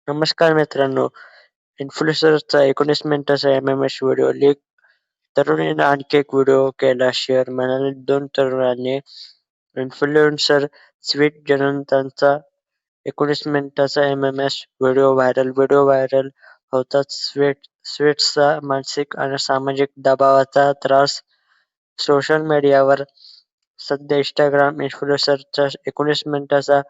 नमस्कार मित्रांनो, इन्फ्लुएन्सरचा 19 मिनिटाचा एम-एम-एस व्हिडिओ लीक. तरुणीने आणखी एक व्हिडिओ केला शेअर. म्हणाले 2 तरुणांनी इन्फ्लुएन्सर स्वीट जयंतचा 19 मिनिटाचा एम-एम-एस व्हिडिओ व्हायरल होताच स्वीट्सचा मानसिक आणि सामाजिक दबावाचा त्रास. सोशल मीडियावर सध्या Instagram इन्फ्लुएन्सरचा 19 मिनिटाचा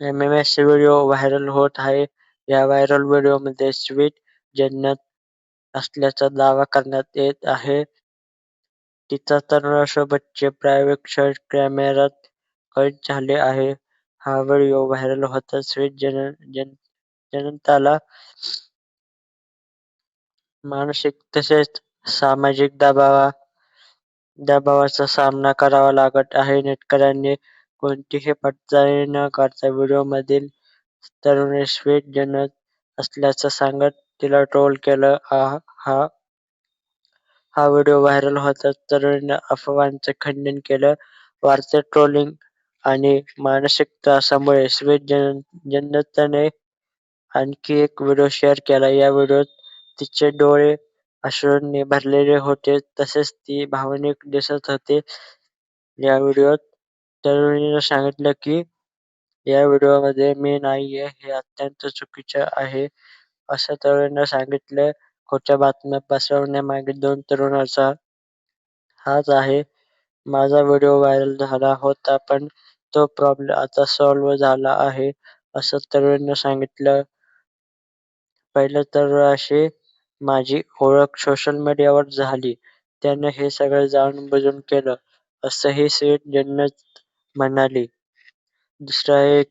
एम-एम-एस व्हिडिओ व्हायरल होत आहे. या व्हायरल व्हिडिओमध्ये स्वीट जन्नत असल्याचा दावा करण्यात येत आहे. तिचा तरुणासोबतचे प्रायव्हेट क्षण कॅमेऱ्यात कैद झाले आहे. हा व्हिडिओ व्हायरल होताच स्वीट जयंतला मानसिक तसेच सामाजिक दबावाचा सामना करावा लागत आहे. नेटकऱ्यांनी कोणतीही पडताळणी न करता व्हिडिओमधील तरुणी स्वीट जन्नत असल्याचं सांगत तिला ट्रोल केलं. हा व्हिडिओ व्हायरल होताच तरुणीनं अफवांचं खंडन केलं. वाढत्या ट्रोलिंग आणि मानसिक त्रासामुळे स्वीट जन्नतने आणखी एक व्हिडिओ शेअर केला. या व्हिडिओत तिचे डोळे अश्रूंनी भरलेले होते तसेच ती भावनिक दिसत होती. या व्हिडिओत तरुणीनं सांगितलं की या व्हिडिओमध्ये मी नाहीये, हे अत्यंत चुकीचं आहे, असं तरुणीनं सांगितलं. खोट्या बातम्या पसरवण्यामागे 2 तरुणांचा हात आहे. माझा व्हिडिओ व्हायरल झाला होता पण तो प्रॉब्लेम आता सॉल्व्ह झाला आहे, असं तरुणीनं सांगितलं. पहिल्या तरुणाशी माझी ओळख सोशल मीडियावर झाली. त्यानं हे सगळं जाणून-बुजून केलं, असंही स्वीट जन्नत म्हणाली. दुसरा एक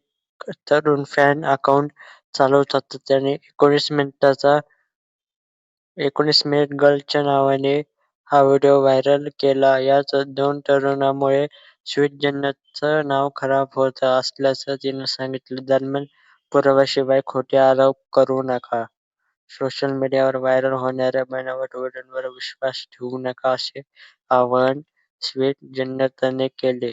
तरुण फॅन अकाउंट चालवत होता. त्याने 19 मिनिट गर्लच्या नावाने हा व्हिडिओ व्हायरल केला. याच 2 तरुणांमुळे स्वीट जन्नतचं नाव खराब होत असल्याचं तिनं सांगितलं. दरम्यान पुराव्याशिवाय खोटे आरोप करू नका. सोशल मीडियावर व्हायरल होणाऱ्या बनावट व्हिडिओवर विश्वास ठेवू नका, असे आवाहन स्वीट जन्नतने केले.